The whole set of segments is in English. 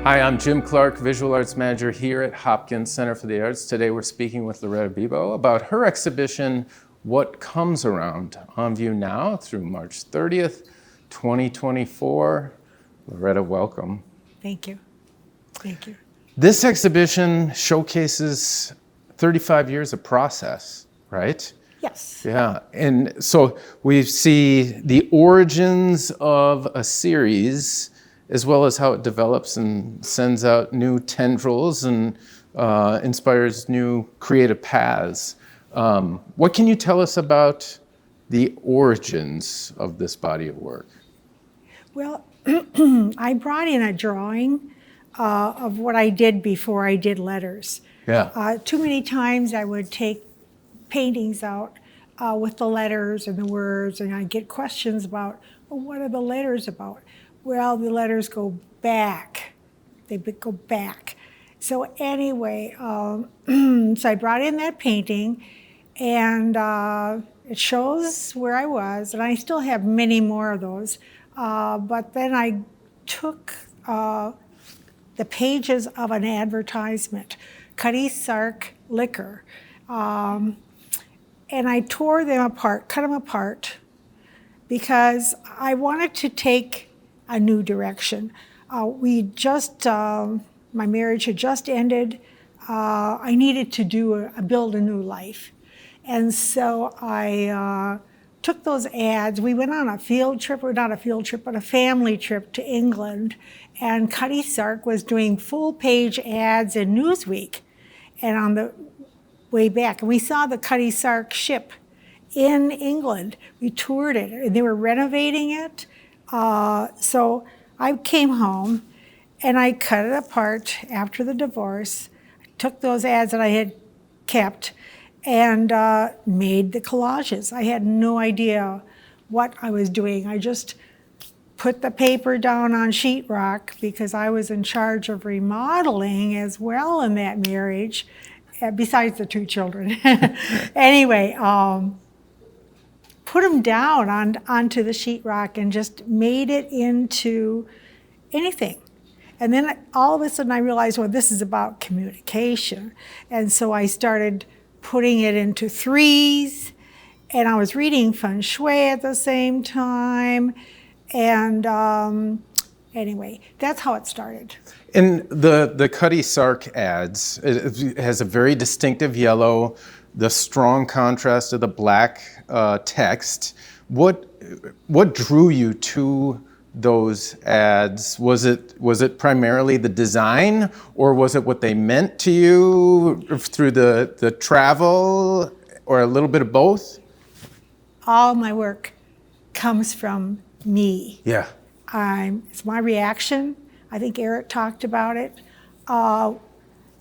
Hi, I'm Jim Clark, Visual Arts Manager here at Hopkins Center for the Arts. Today we're speaking with Loretta Bebeau about her exhibition, What Comes Around, on view now through March 30th, 2024. Loretta, welcome. Thank you. Thank you. This exhibition showcases 35 years of process, right? Yes. Yeah, and so we see the origins of a series as well as how it develops and sends out new tendrils and inspires new creative paths. What can you tell us about the origins of this body of work? Well, I brought in a drawing of what I did before I did letters. Yeah. Too many times I would take paintings out with the letters and the words, and I'd get questions about, well, what are the letters about? Well, the letters go back. They go back. So anyway, so I brought in that painting, and it shows where I was, and I still have many more of those. But then I took the pages of an advertisement, Cutty Sark Liquor, and I tore them apart, cut them apart, because I wanted to take a new direction. My marriage had just ended. I needed to build a new life. And so I took those ads. We went on a field trip, or not a field trip, but a family trip to England. And Cutty Sark was doing full page ads in Newsweek. And on the way back, and we saw the Cutty Sark ship in England. We toured it, and they were renovating it. So I came home and I cut it apart after the divorce. I took those ads that I had kept and made the collages. I had no idea what I was doing. I just put the paper down on sheetrock because I was in charge of remodeling as well in that marriage, besides the 2 children. Anyway, put them down onto the sheetrock and just made it into anything. And then all of a sudden I realized, well, this is about communication. And so I started putting it into 3s, and I was reading feng shui at the same time. And anyway, that's how it started. In the Cutty Sark ads, it has a very distinctive yellow, the strong contrast of the black text. What drew you to those ads? Was it primarily the design, or was it what they meant to you through the travel, or a little bit of both? All my work comes from me. Yeah. It's my reaction. I think Eric talked about it.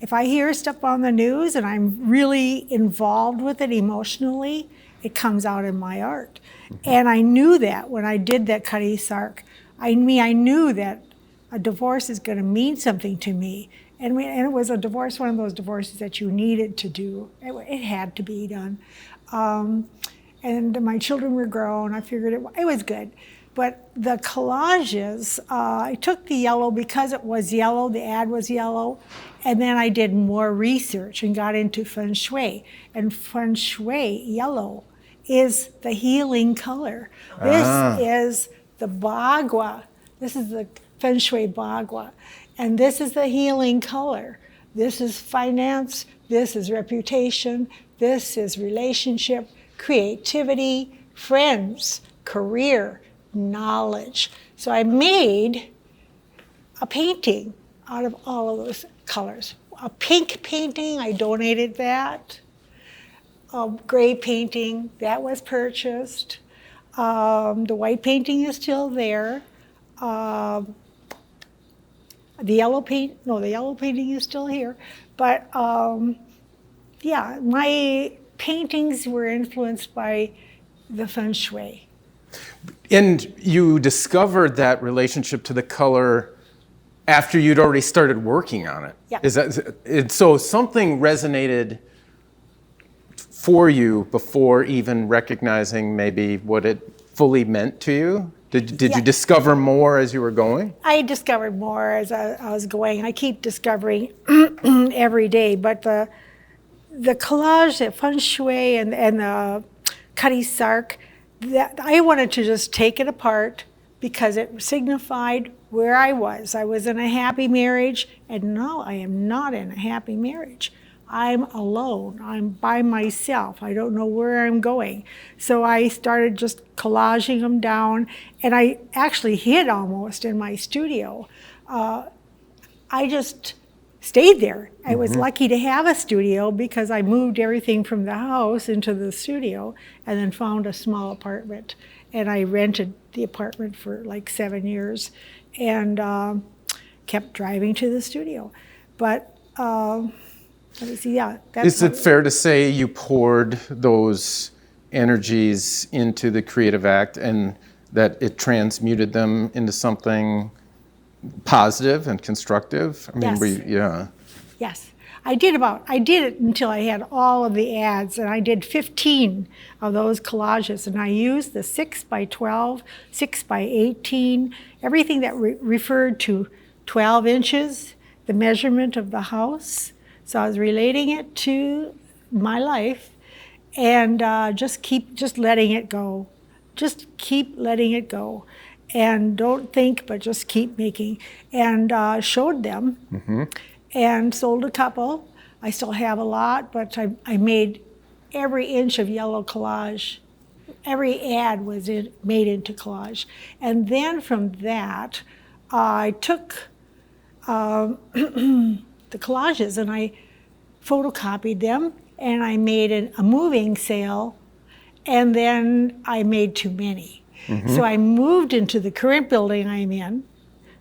If I hear stuff on the news and I'm really involved with it emotionally, it comes out in my art. Mm-hmm. And I knew that when I did that Cutty Sark. I knew that a divorce is going to mean something to me. And it was a divorce, one of those divorces that you needed to do. It had to be done. And my children were grown. I figured it was good. But the collages, I took the yellow because it was yellow, the ad was yellow, and then I did more research and got into feng shui. And feng shui, yellow, is the healing color. This is the bagua. This is the feng shui bagua. And this is the healing color. This is finance, this is reputation, this is relationship, creativity, friends, career, knowledge. So I made a painting out of all of those colors. A pink painting, I donated that. A gray painting, that was purchased. The white painting is still there. The yellow painting is still here. But yeah, my paintings were influenced by the feng shui. And you discovered that relationship to the color after you'd already started working on it. Yeah. So something resonated for you before even recognizing maybe what it fully meant to you? Did Yeah. you discover more as you were going? I discovered more as I was going. I keep discovering every day, but the collage, the feng shui, and the Cutty Sark, that I wanted to just take it apart because it signified where I was. I was in a happy marriage, and no, I am not in a happy marriage. I'm alone. I'm by myself. I don't know where I'm going. So I started just collaging them down, and I actually hid almost in my studio. I just stayed there. I was lucky to have a studio because I moved everything from the house into the studio and then found a small apartment. And I rented the apartment for like 7 years and kept driving to the studio. But let me see, yeah. Is it fair to say you poured those energies into the creative act and that it transmuted them into something positive and constructive? I mean, Yes. yeah. Yes. I did it until I had all of the ads, and I did 15 of those collages, and I used the 6x12, 6x18, everything that referred to 12 inches, the measurement of the house. So I was relating it to my life, and just letting it go. Just keep letting it go. And don't think, but just keep making. And showed them and sold a couple. I still have a lot, but I made every inch of yellow collage. Every ad was made into collage. And then from that, I took the collages and I photocopied them and I made a moving sale, and then I made too many. So I moved into the current building I'm in,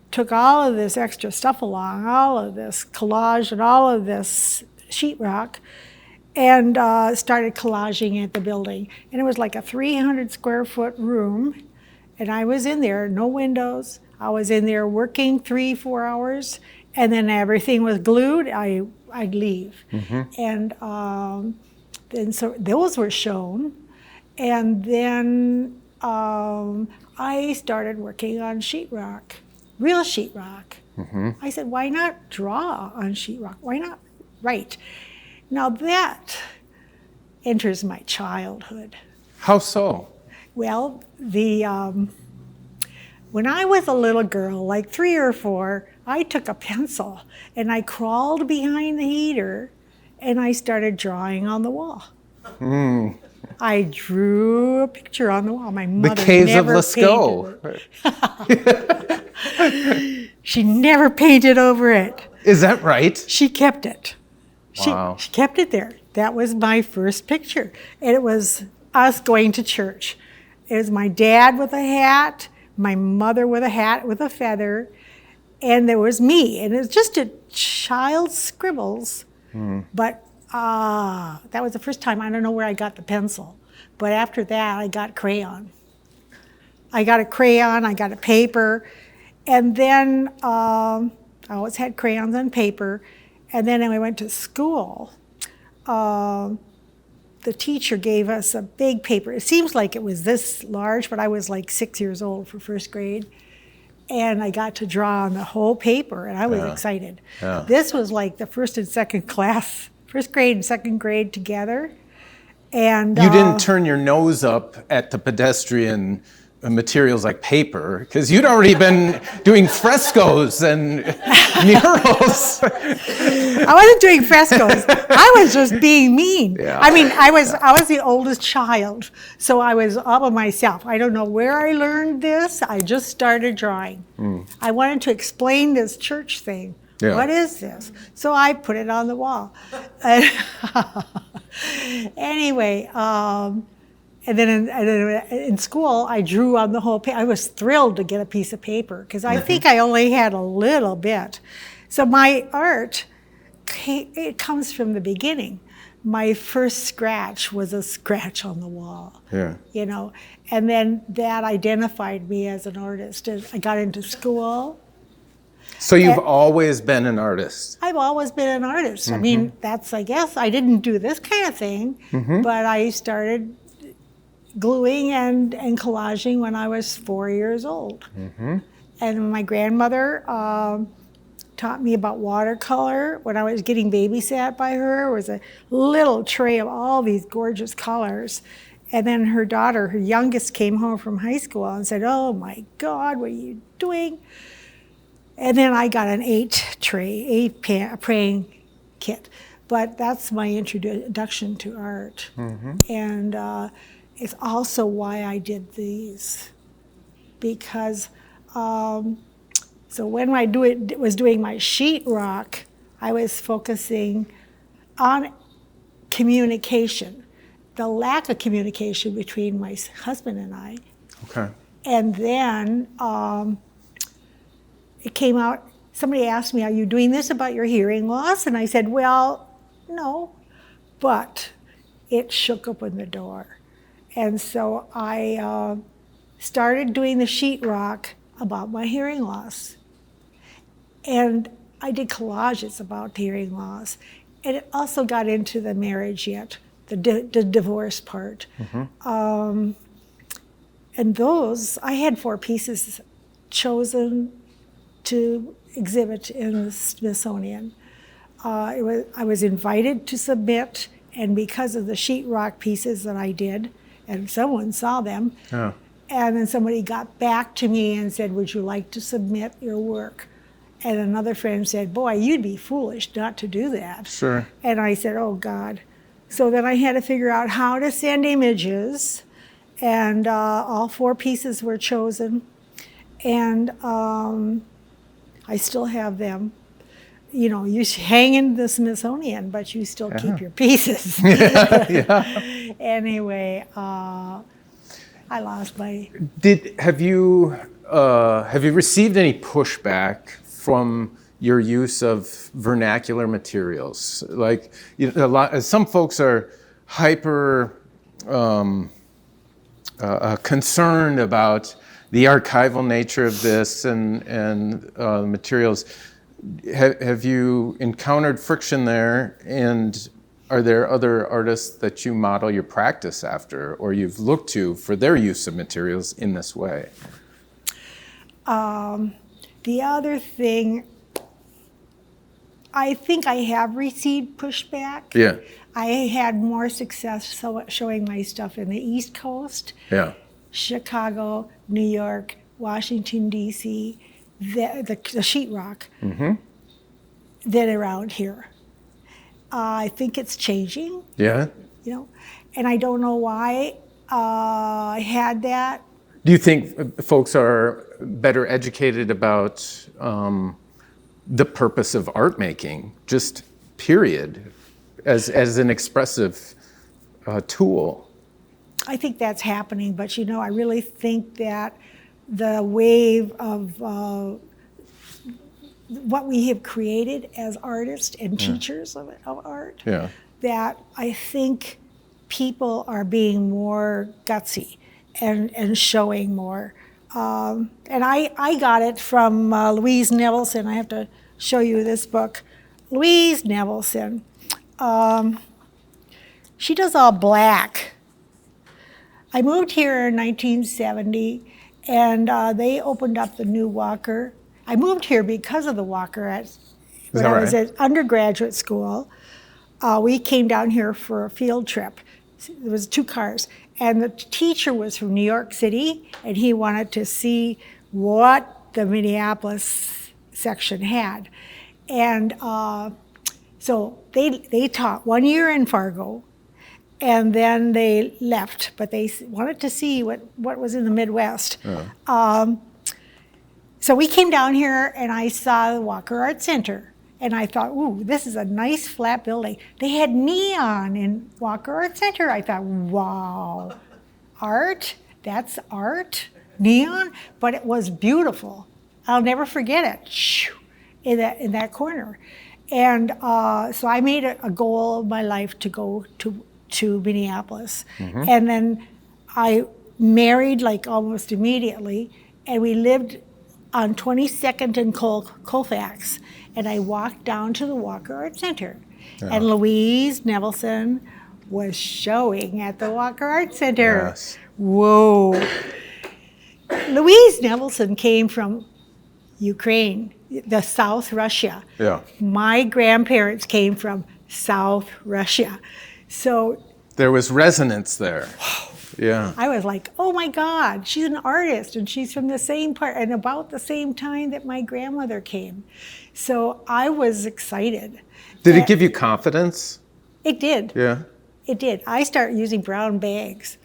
took all of this extra stuff along, all of this collage and all of this sheetrock, and started collaging at the building. And it was like a 300 square foot room, and I was in there, no windows. I was in there working 3-4 hours, and then everything was glued. I'd leave. And so those were shown. And then I started working on sheetrock, real sheetrock. I said, why not draw on sheetrock? Why not write? Now that enters my childhood. How so? Well, when I was a little girl, like 3 or 4, I took a pencil and I crawled behind the heater and I started drawing on the wall. I drew a picture on the wall. My mother Caves of never Lascaux. painted it. She never painted over it. Is that right? She kept it. Wow. She kept it there. That was my first picture. And it was us going to church. It was my dad with a hat, my mother with a hat with a feather, and there was me. And it was just a child's scribbles. But that was the first time. I don't know where I got the pencil. But after that, I got crayon. I got a crayon, I got a paper, and then I always had crayons and paper. And then when I went to school, the teacher gave us a big paper. It seems like it was this large, but I was like 6 years old for first grade. And I got to draw on the whole paper, and I was excited. Yeah. This was like the first and second class, first grade and second grade together. And You didn't turn your nose up at the pedestrian materials like paper, because you'd already been doing frescoes and murals. I wasn't doing frescoes. I was just being mean. Yeah. I mean, I was the oldest child, so I was all by myself. I don't know where I learned this. I just started drawing. I wanted to explain this church thing. Yeah. What is this? So I put it on the wall. Anyway, and then in school, I drew on the whole page. I was thrilled to get a piece of paper because I think I only had a little bit. So my art, it comes from the beginning. My first scratch was a scratch on the wall. Yeah. You know, and then that identified me as an artist. As I got into school. So you've always been an artist. I've always been an artist. I mean, I guess, I didn't do this kind of thing, but I started gluing and collaging when I was 4 years old. And my grandmother taught me about watercolor. When I was getting babysat by her, was a little tray of all these gorgeous colors. And then her daughter, her youngest, came home from high school and said, "Oh my God, what are you doing?" And then I got an 8 praying kit. But that's my introduction to art. And it's also why I did these. Because, so when I was doing my sheetrock, I was focusing on communication, the lack of communication between my husband and I. Okay. And then it came out, somebody asked me, "Are you doing this about your hearing loss?" And I said, "Well, no," but it shook open the door. And so I started doing the sheetrock about my hearing loss. And I did collages about hearing loss. And it also got into the marriage yet, the divorce part. And those, I had 4 pieces chosen to exhibit in the Smithsonian. I was invited to submit, and because of the sheetrock pieces that I did, and someone saw them, and then somebody got back to me and said, "Would you like to submit your work?" And another friend said, "Boy, you'd be foolish not to do that." Sure. And I said, "Oh God." So then I had to figure out how to send images, and all 4 pieces were chosen. And I still have them. You know, you hang in the Smithsonian, but you still keep your pieces. Anyway, I lost my. Have you received any pushback from your use of vernacular materials? Like, you know, some folks are hyper concerned about the archival nature of this and materials. Have you encountered friction there, and are there other artists that you model your practice after, or you've looked to for their use of materials in this way? The other thing, I think I have received pushback. Yeah. I had more success showing my stuff in the East Coast, Chicago, New York, Washington, D.C., the sheetrock, than around here. I think it's changing. Yeah. You know, and I don't know why I had that. Do you think folks are better educated about the purpose of art making, just period, as an expressive tool? I think that's happening, but you know, I really think that the wave of what we have created as artists and teachers of art, that I think people are being more gutsy and showing more. And I got it from Louise Nevelson. I have to show you this book. Louise Nevelson, she does all black. I moved here in 1970, and they opened up the new Walker. I moved here because of the Walker when I was at undergraduate school. We came down here for a field trip. There was 2 cars, and the teacher was from New York City, and he wanted to see what the Minneapolis section had. And so they taught 1 year in Fargo, and then they left, but they wanted to see what was in the Midwest. So we came down here, and I saw the Walker Art Center. And I thought, ooh, this is a nice flat building. They had neon in Walker Art Center. I thought, wow, art? That's art? Neon? But it was beautiful. I'll never forget it, in that corner. And so I made it a goal of my life to go to Minneapolis. And then I married like almost immediately, and we lived on 22nd and Colfax. And I walked down to the Walker Art Center. And Louise Nevelson was showing at the Walker Art Center. Yes. Whoa. Louise Nevelson came from Ukraine, the South Russia. Yeah. My grandparents came from South Russia. So There was resonance there. Yeah. I was like, oh my God, she's an artist and she's from the same part and about the same time that my grandmother came. So I was excited. Did it give you confidence? It did. Yeah. It did. I started using brown bags.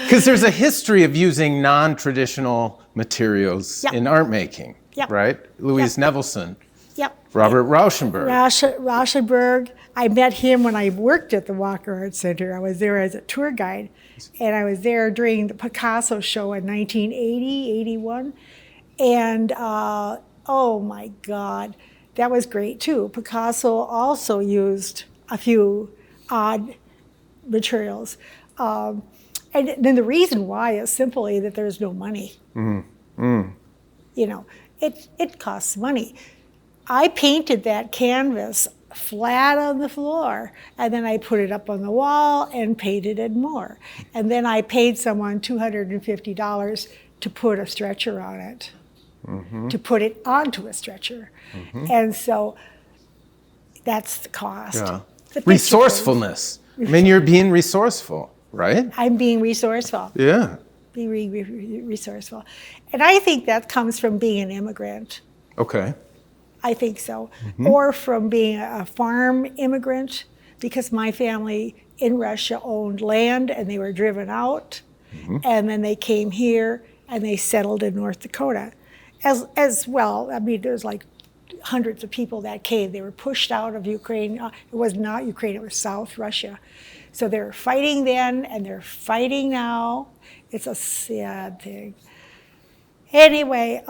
Because there's a history of using non-traditional materials Yep. in art making, Yep. right? Louise Yep. Nevelson, Yep. Robert Rauschenberg. Rauschenberg. I met him when I worked at the Walker Art Center. I was there as a tour guide, and I was there during the Picasso show in 1980, 81. And oh my God, that was great too. Picasso also used a few odd materials. And then the reason why is simply that there's no money. You know, it costs money. I painted that canvas flat on the floor, and then I put it up on the wall and painted it more. And then I paid someone $250 to put a stretcher on it, to put it onto a stretcher. And so that's the cost. Yeah. The picture Resourcefulness. I mean, you're being resourceful, right? I'm being resourceful. Yeah. Be resourceful. And I think that comes from being an immigrant. Okay. I think so. Or from being a farm immigrant, because my family in Russia owned land and they were driven out. And then they came here and they settled in North Dakota. As well, I mean, there's like hundreds of people that came. They were pushed out of Ukraine. It was not Ukraine, it was South Russia. So they're fighting then and they're fighting now. It's a sad thing. Anyway,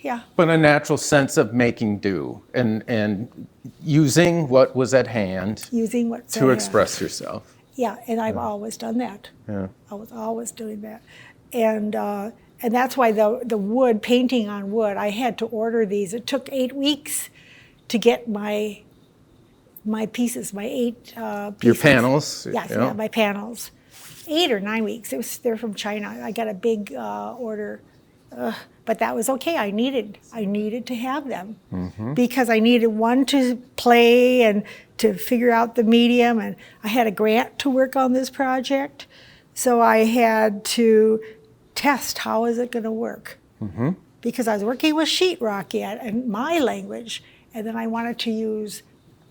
yeah. But a natural sense of making do and using what was at hand Using what's to there. express yourself. Yeah, and I've always done that. Yeah. I was always doing that. And that's why the wood, painting on wood, I had to order these. It took 8 weeks to get my pieces, my 8 pieces. Your panels. Yes, yeah. yeah, my panels. 8 or 9 weeks. They're from China. I got a big order. But that was okay. I needed to have them because I needed one to play and to figure out the medium. And I had a grant to work on this project, so I had to test how is it going to work because I was working with sheetrock yet and my language, and then I wanted to use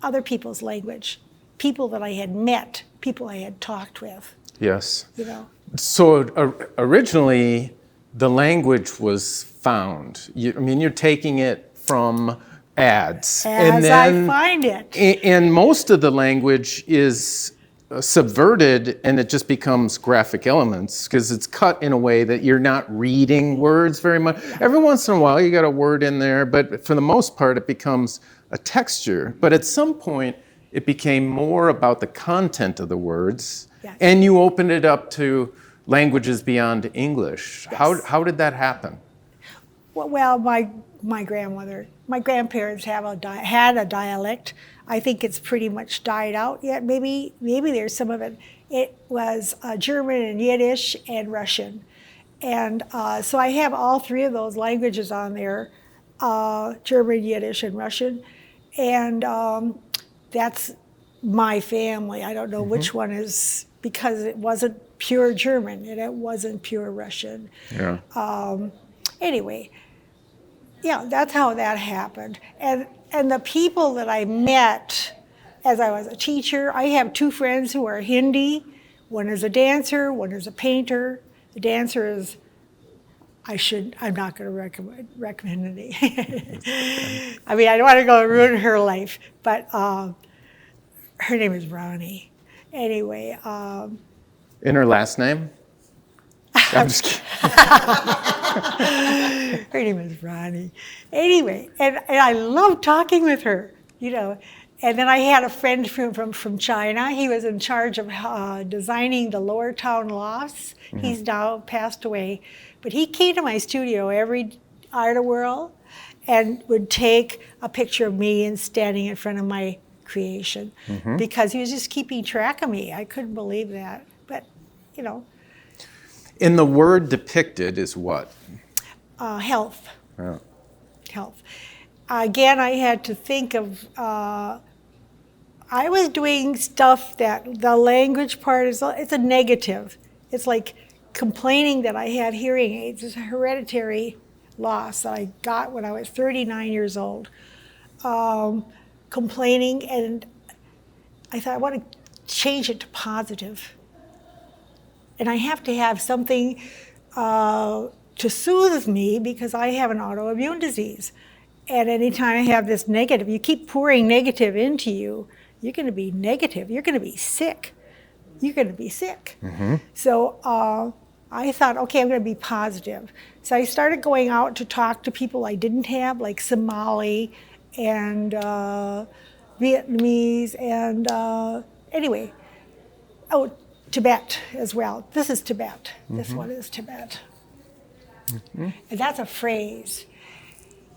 other people's language, people that I had met, people I had talked with. Yes. You know. So originally, the language was found. I mean, you're taking it from ads. As I find it. And most of the language is subverted and it just becomes graphic elements because it's cut in a way that you're not reading words very much. Every once in a while you got a word in there, but for the most part it becomes a texture. But at some point it became more about the content of the words. Yes. And you opened it up to languages beyond English. Yes. How did that happen? Well, my grandparents had a dialect. I think it's pretty much died out yet. Maybe there's some of it. It was German and Yiddish and Russian. And so I have all 3 of those languages on there, German, Yiddish, and Russian. And that's my family. I don't know which one is, because it wasn't pure German and it wasn't pure Russian. Yeah. Anyway, yeah, that's how that happened. And the people that I met as I was a teacher, I have 2 friends who are Hindi. One is a dancer, one is a painter. The dancer is, I'm not going to recommend it. I mean, I don't want to go ruin her life, but her name is Ronnie. Anyway. In her last name? I'm just kidding. Her name is Ronnie. Anyway, and I love talking with her, you know. And then I had a friend from China. He was in charge of designing the Lower Town lofts. He's now passed away. But he came to my studio every art whirl and would take a picture of me and standing in front of my creation because he was just keeping track of me. I couldn't believe that. But, you know, And the word depicted is what? health. Oh. Health. Again, I had to think of, I was doing stuff that the language part is, it's a negative. It's like complaining that I had hearing aids. It's a hereditary loss that I got when I was 39 years old. Complaining, and I thought I want to change it to positive. And I have to have something to soothe me because I have an autoimmune disease. And anytime I have this negative, you keep pouring negative into you, you're going to be negative. You're going to be sick. You're going to be sick. So I thought, okay, I'm going to be positive. So I started going out to talk to people I didn't have, like Somali and Vietnamese and anyway, Tibet as well. This is Tibet. This one is Tibet. And that's a phrase.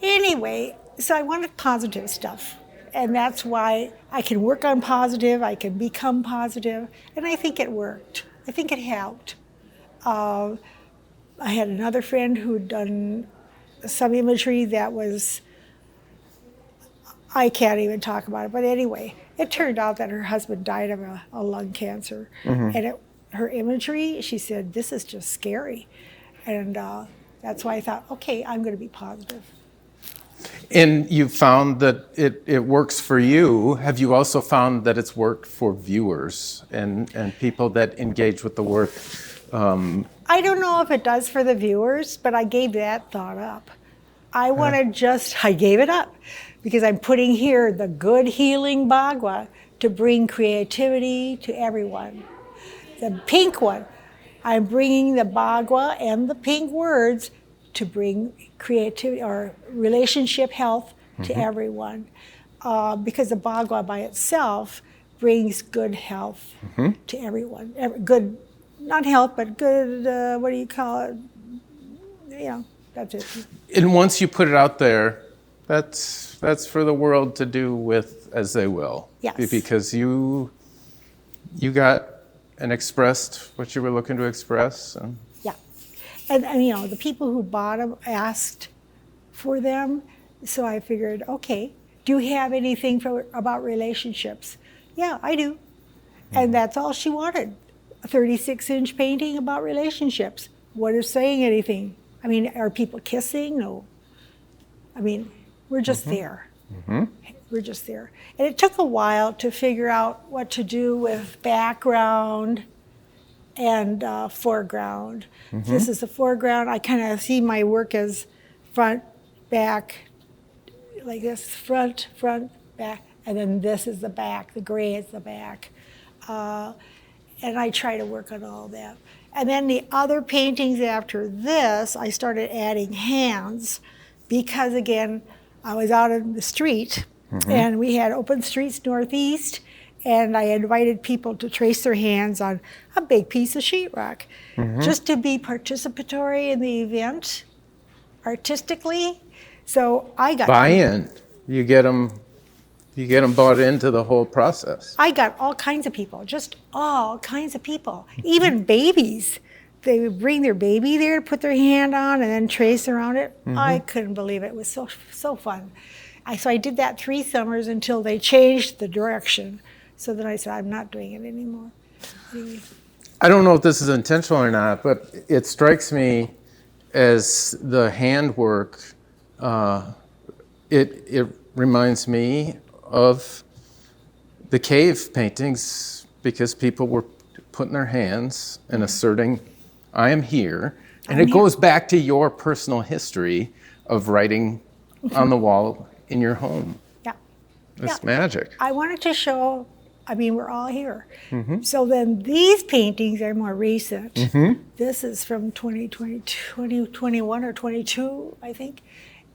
Anyway, so I wanted positive stuff. And that's why I can work on positive, I can become positive, and I think it worked. I think it helped. I had another friend who'd done some imagery that was, I can't even talk about it, but anyway, it turned out that her husband died of a lung cancer. And her imagery, she said, this is just scary. And that's why I thought, okay, I'm going to be positive. And you found that it works for you. Have you also found that it's worked for viewers and people that engage with the work? I don't know if it does for the viewers, but I gave that thought up. I gave it up because I'm putting here the good healing Bagua to bring creativity to everyone. The pink one, I'm bringing the Bagua and the pink words to bring creativity or relationship health to everyone. Because the Bagua by itself brings good health to everyone. Good, not health, but good, what do you call it? You know, that's it. And once you put it out there, that's for the world to do with as they will. Yes. Because you got and expressed what you were looking to express. Yeah. And you know, the people who bought them asked for them, so I figured, okay, do you have anything about relationships? Yeah, I do. And that's all she wanted, a 36-inch painting about relationships. What is saying anything? I mean, are people kissing? No. I mean, we're just there. We're just there. And it took a while to figure out what to do with background and foreground. This is the foreground. I kind of see my work as front, back, like this, front, back, and then this is the back, the gray is the back. And I try to work on all that. And then the other paintings after this, I started adding hands because, again, I was out in the street and we had open streets northeast, and I invited people to trace their hands on a big piece of sheetrock just to be participatory in the event artistically. So I got Buy-in. You get them bought into the whole process. I got all kinds of people, just all kinds of people, even babies. They would bring their baby there to put their hand on and then trace around it. I couldn't believe it. It was so fun. So I did that 3 summers until they changed the direction. So then I said, I'm not doing it anymore. I don't know if this is intentional or not, but it strikes me as the handwork, it reminds me of the cave paintings because people were putting their hands and asserting, I am here. And it goes back to your personal history of writing on the wall in your home. Yeah. It's magic. I wanted to show, I mean, we're all here. So then these paintings are more recent. This is from 2021 or 22, I think.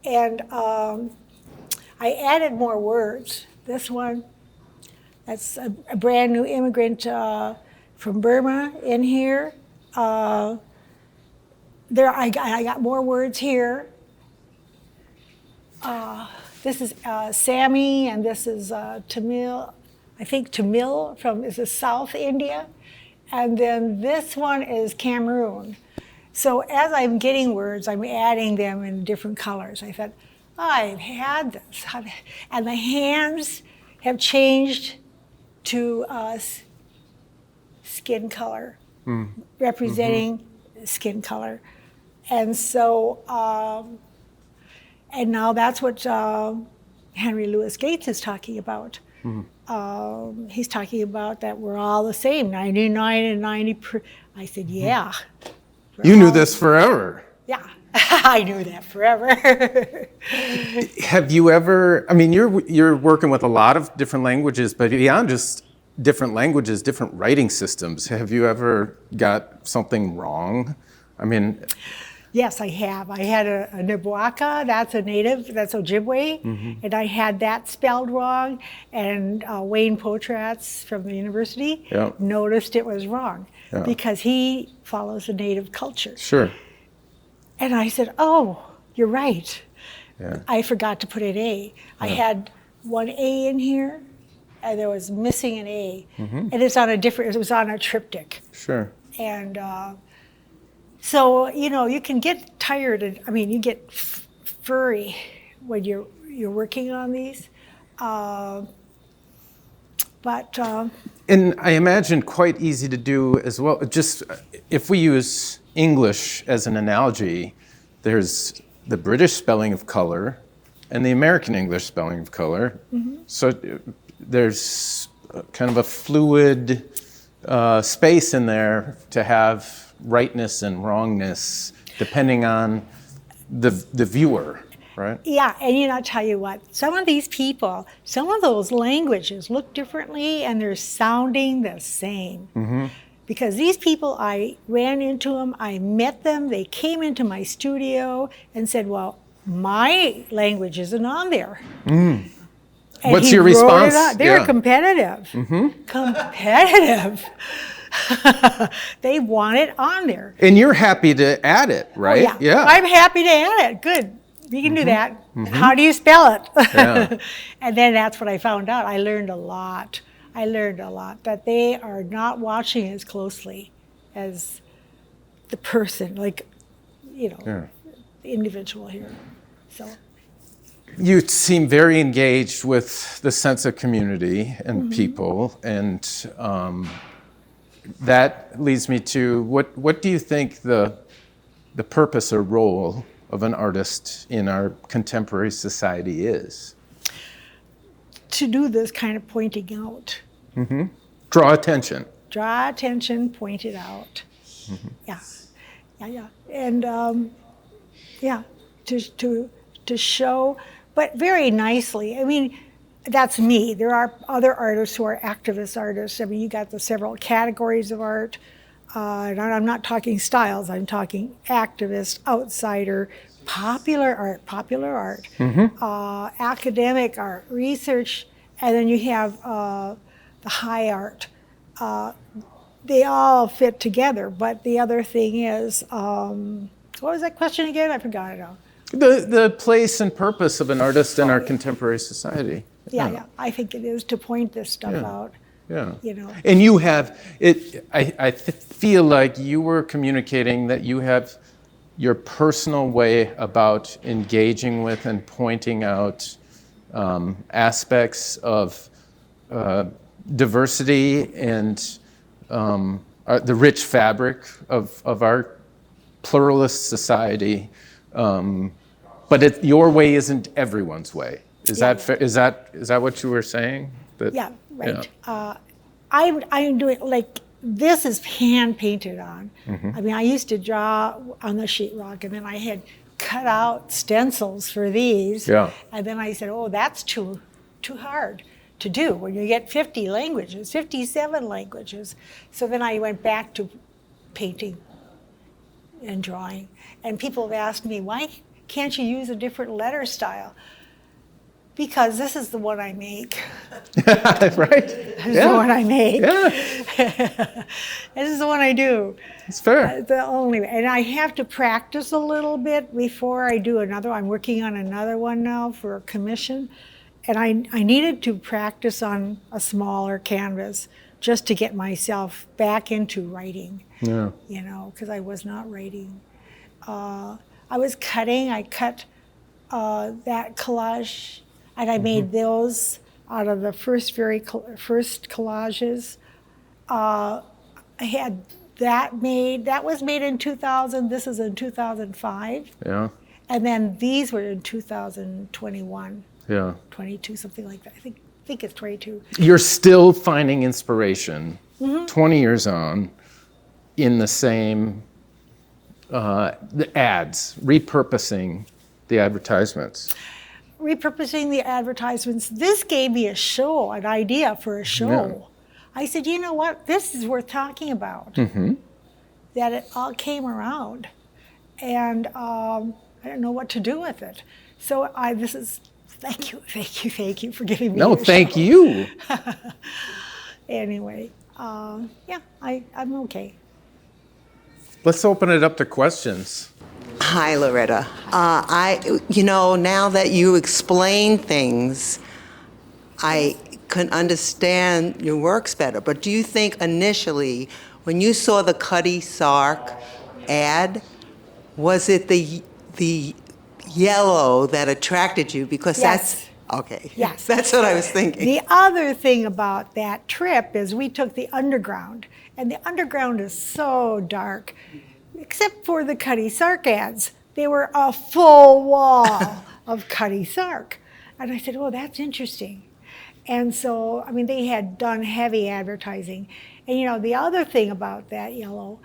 And I added more words. This one, that's a brand new immigrant from Burma in here. I got more words here. This is Sami, and this is Tamil. I think Tamil is South India, and then this one is Cameroon. So as I'm getting words, I'm adding them in different colors. I thought, I've had this, and the hands have changed to skin color, representing skin color, and so. And now that's what Henry Louis Gates is talking about. He's talking about that we're all the same, 99 and 90. I said, yeah. You knew this forever. Yeah, I knew that forever. Have you ever, I mean, you're working with a lot of different languages, but beyond just different languages, different writing systems, have you ever got something wrong? I mean... Yes, I have. I had a Nebuaka, that's a native, that's Ojibwe, and I had that spelled wrong, and Wayne Potratz from the university noticed it was wrong because he follows a native culture. Sure. And I said, oh, you're right. Yeah. I forgot to put an A. I had one A in here, and there was missing an A, and it was on a triptych. Sure. And so, you know, you can get tired, you get furry when you're working on these. And I imagine quite easy to do as well. Just if we use English as an analogy, there's the British spelling of color and the American English spelling of color. So there's kind of a fluid space in there to have rightness and wrongness depending on the viewer, right? Yeah, and I'll tell you what, some of these people, some of those languages look differently and they're sounding the same. Because these people, I ran into them, I met them, they came into my studio and said, well, my language isn't on there. And what's your response? They're competitive. Competitive. They want it on there. And you're happy to add it, right? Oh, yeah. I'm happy to add it. Good. You can do that. How do you spell it? Yeah. And then that's what I found out. I learned a lot. That they are not watching as closely as the person, the individual here. So. You seem very engaged with the sense of community and people, and that leads me to what do you think the purpose or role of an artist in our contemporary society is? To do this kind of pointing out. Draw attention. Draw attention, point it out. Yeah. And to show, but very nicely. I mean, that's me. There are other artists who are activist artists. I mean, you got the several categories of art. And I'm not talking styles. I'm talking activist, outsider, popular art, academic art, research, and then you have the high art. They all fit together. But the other thing is, what was that question again? I forgot it all. The place and purpose of an artist in our contemporary society. Yeah. I think it is to point this stuff out. Yeah. And you have it. I feel like you were communicating that you have your personal way about engaging with and pointing out aspects of diversity and the rich fabric of our pluralist society. But your way isn't everyone's way. Is that fair? Is that what you were saying? Yeah, right. Yeah. I'm doing this is hand painted on. I mean, I used to draw on the sheetrock, and then I had cut out stencils for these. Yeah. And then I said, oh, that's too hard to do when you get 50 languages, 57 languages. So then I went back to painting and drawing. And people have asked me, why can't you use a different letter style? Because this is the one I make. Right? This is the one I make. Yeah, This is the one I do. it's fair. The only, and I have to practice a little bit before I do another. I'm working on another one now for a commission, and I needed to practice on a smaller canvas just to get myself back into writing. Yeah. You know, because I was not writing. I was cutting. I cut that collage, and I made those out of the first first collages. I had that made. That was made in 2000. This is in 2005. Yeah. And then these were in 2021, Yeah. 22, something like that. I think it's 22. You're still finding inspiration 20 years on in the same the ads, repurposing the advertisements. Repurposing the advertisements. This gave me a show, an idea for a show. Yeah. I said, you know what? This is worth talking about. That it all came around, and I don't know what to do with it. So thank you for giving me. No, your thank show. you. Anyway, yeah, I'm okay. Let's open it up to questions. Hi, Loretta. Now that you explain things, I can understand your works better. But do you think initially, when you saw the Cutty Sark ad, was it the yellow that attracted you? Because Yes. that's okay. Yes. That's what I was thinking. The other thing about that trip is we took the underground, and the underground is so dark, except for the Cutty Sark ads. They were a full wall of Cutty Sark. And I said, oh, that's interesting. And so, I mean, they had done heavy advertising. And you know, the other thing about that yellow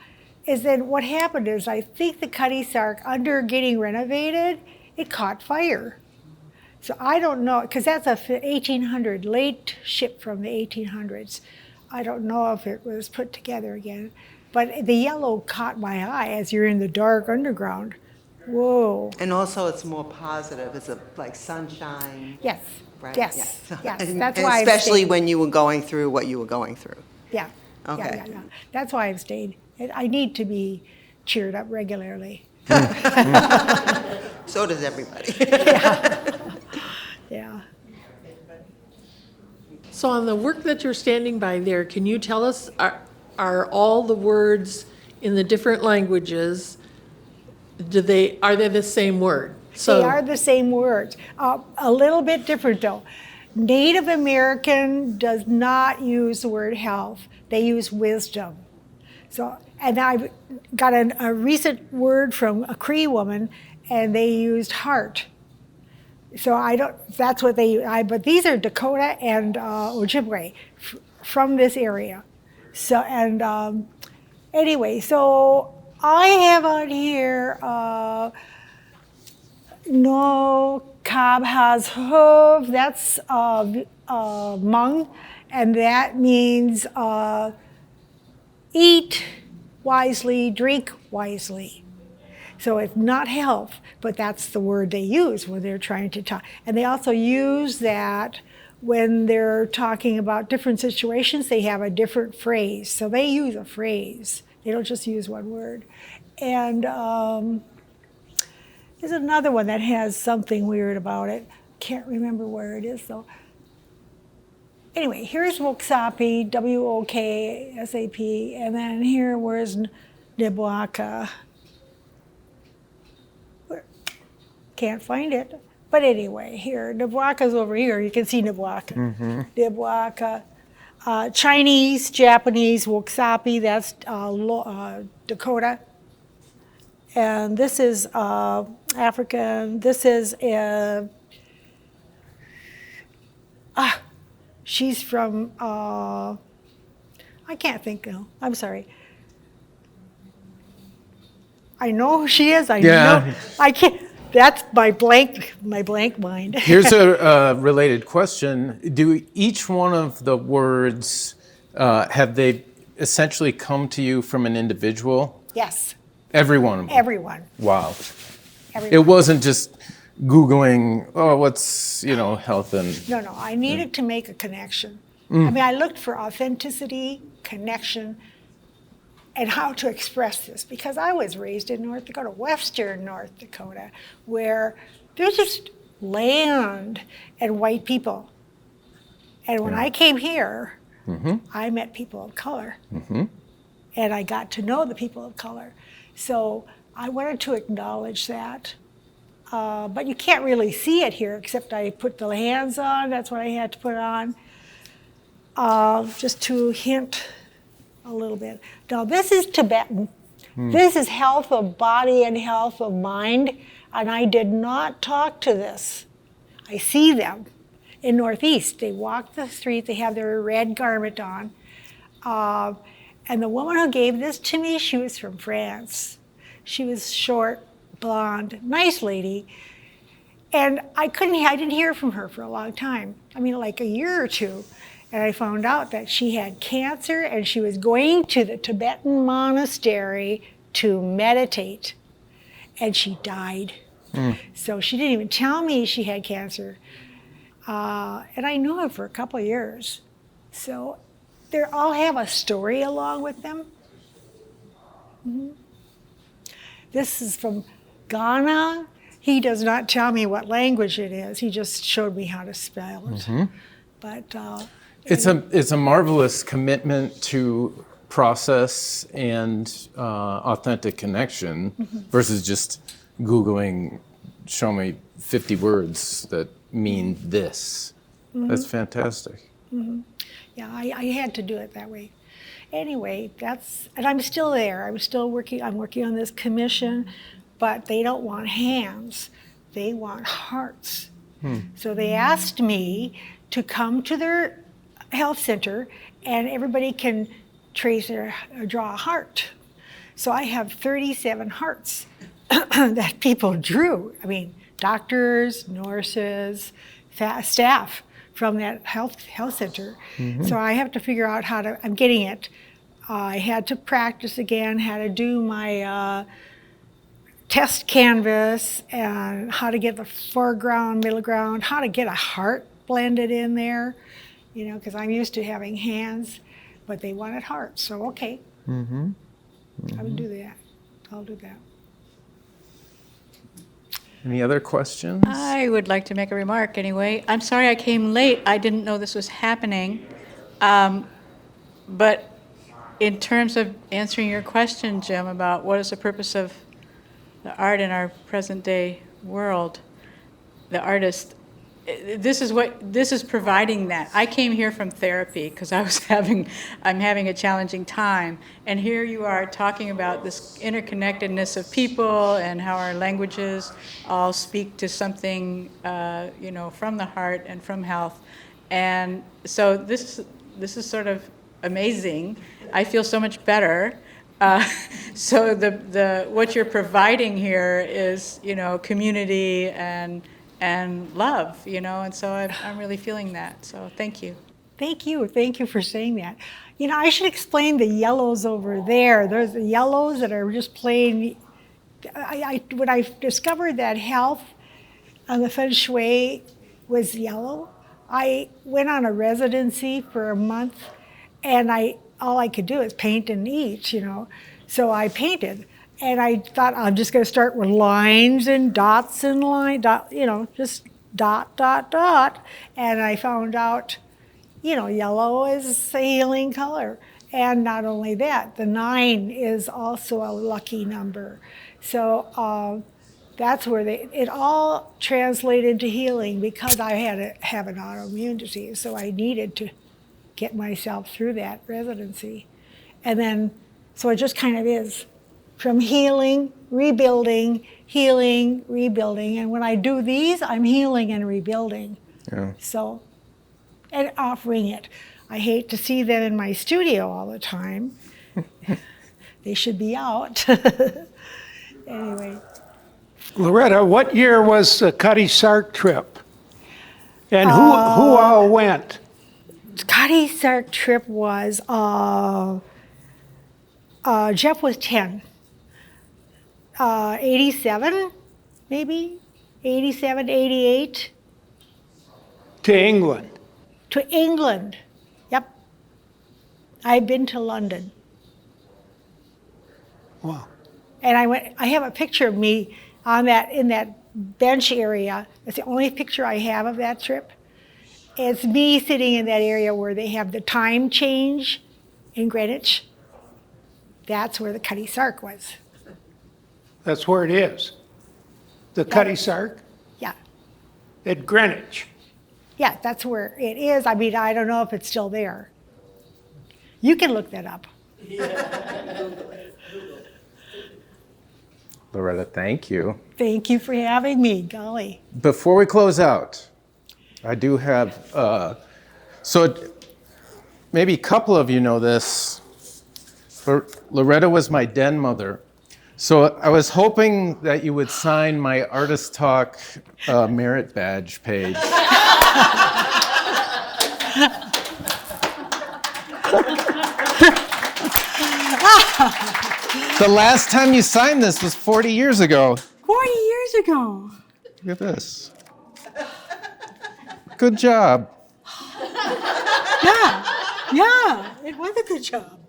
is that what happened is I think the Cutty Sark, under getting renovated, it caught fire. So I don't know, because that's a 1800, late ship from the 1800s. I don't know if it was put together again. But the yellow caught my eye as you're in the dark underground. Whoa. And also, it's more positive. It's like sunshine. Yes. Right? Yes. Yeah. Yes. And That's why especially I've stayed. when you were going through what you were going through. Yeah. Okay. Yeah. That's why I've stayed. I need to be cheered up regularly. So does everybody. Yeah. So on the work that you're standing by there, can you tell us, are all the words in the different languages, are they the same word? They are the same words. A little bit different though. Native American does not use the word health. They use wisdom. So, and I've got a recent word from a Cree woman, and they used heart. So that's what they use. But these are Dakota and Ojibwe from this area. So, and anyway, so I have on here, no cob has hoof, that's Hmong, and that means eat wisely, drink wisely. So it's not health, but that's the word they use when they're trying to talk. And they also use that when they're talking about different situations, they have a different phrase. So they use a phrase. They don't just use one word. And there's another one that has something weird about it. Can't remember where it is though. Anyway, here's Woksapi, W-O-K-S-A-P, and then here, where's Nibwaka? Can't find it. But anyway, here, Nibwaka's over here. You can see Nibwaka. Nibwaka. Chinese, Japanese, Woksapi, that's Dakota. And this is African. This is, she's from, I can't think now. I'm sorry. I know who she is. I know. I can't. That's my blank mind. Here's a related question. Do each one of the words, have they essentially come to you from an individual? Yes. Every one of them? Everyone. Wow. Everyone. It wasn't just Googling, oh, what's, health and, No, I needed to make a connection. I mean, I looked for authenticity, connection, and how to express this because I was raised in North Dakota, western North Dakota, where there's just land and white people. And when I came here, I met people of color. And I got to know the people of color. So I wanted to acknowledge that. But you can't really see it here, except I put the hands on. That's what I had to put on, just to hint a little bit. Now, this is Tibetan. This is health of body and health of mind, and I did not talk to this. I see them in Northeast. They walk the street. They have their red garment on. And the woman who gave this to me, she was from France. She was short, blonde, nice lady. And I didn't hear from her for a long time. I mean, like a year or two. And I found out that she had cancer and she was going to the Tibetan monastery to meditate. And she died. So she didn't even tell me she had cancer. And I knew her for a couple of years. So they all have a story along with them. This is from Ghana. He does not tell me what language it is. He just showed me how to spell it. But it's a marvelous commitment to process and authentic connection versus just Googling, show me 50 words that mean this. That's fantastic. yeah, I had to do it that way. Anyway, and I'm still there. I'm working on this commission, but they don't want hands. They want hearts. So they asked me to come to their health center and everybody can draw a heart. So I have 37 hearts that people drew. I mean, doctors, nurses, staff from that health center. So I have to figure out I'm getting it. I had to practice again, how to do my test canvas and how to get the foreground, middle ground, how to get a heart blended in there, because I'm used to having hands, but they wanted hearts, so okay. I would do that. I'll do that. Any other questions? I would like to make a remark anyway. I'm sorry I came late. I didn't know this was happening. But in terms of answering your question, Jim, about what is the purpose of the art in our present day world, the artist, this is providing that. I came here from therapy because I'm having a challenging time, and here you are talking about this interconnectedness of people and how our languages all speak to something, from the heart and from health, and so this is sort of amazing. I feel so much better. So the what you're providing here is community and love, and so I'm really feeling that. So thank you. Thank you for saying that. I should explain the yellows over there. There's the yellows that are just plain. When I discovered that health on the feng shui was yellow, I went on a residency for a month, and all I could do is paint and eat, So I painted. And I thought I'm just going to start with lines and dots and just dot, dot, dot. And I found out, yellow is a healing color. And not only that, the 9 is also a lucky number. So that's where it all translated to healing because I had to have an autoimmune disease. So I needed to get myself through that residency. And then, so it just kind of is. From healing, rebuilding, and when I do these, I'm healing and rebuilding. Yeah. So, and offering it. I hate to see them in my studio all the time. They should be out. Anyway. Loretta, what year was the Cutty Sark trip? And who all went? Cutty Sark trip was, Jeff was 10. 87, maybe. 87, 88 To England. to England. Yep. I've been to London. Wow. And I have a picture of me on that, in that bench area. It's the only picture I have of that trip. It's me sitting in that area where they have the time change in Greenwich. That's where the Cutty Sark was. That's where it is. The Cutty Sark Yeah. at Greenwich. Yeah, that's where it is. I mean, I don't know if it's still there. You can look that up. Loretta, thank you. Thank you for having me. Golly. Before we close out, I do have, maybe a couple of you know this. Loretta was my den mother. So I was hoping that you would sign my Artist Talk merit badge page. The last time you signed this was 40 years ago. 40 years ago. Look at this. Good job. Yeah, it was a good job.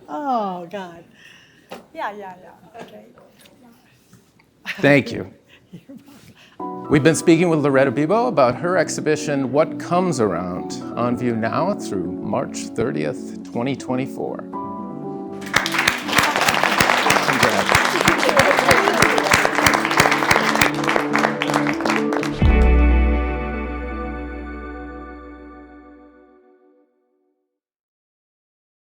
Oh, God. Yeah. Okay. Thank you. We've been speaking with Loretta Bebeau about her exhibition, What Comes Around, on view now through March 30th, 2024.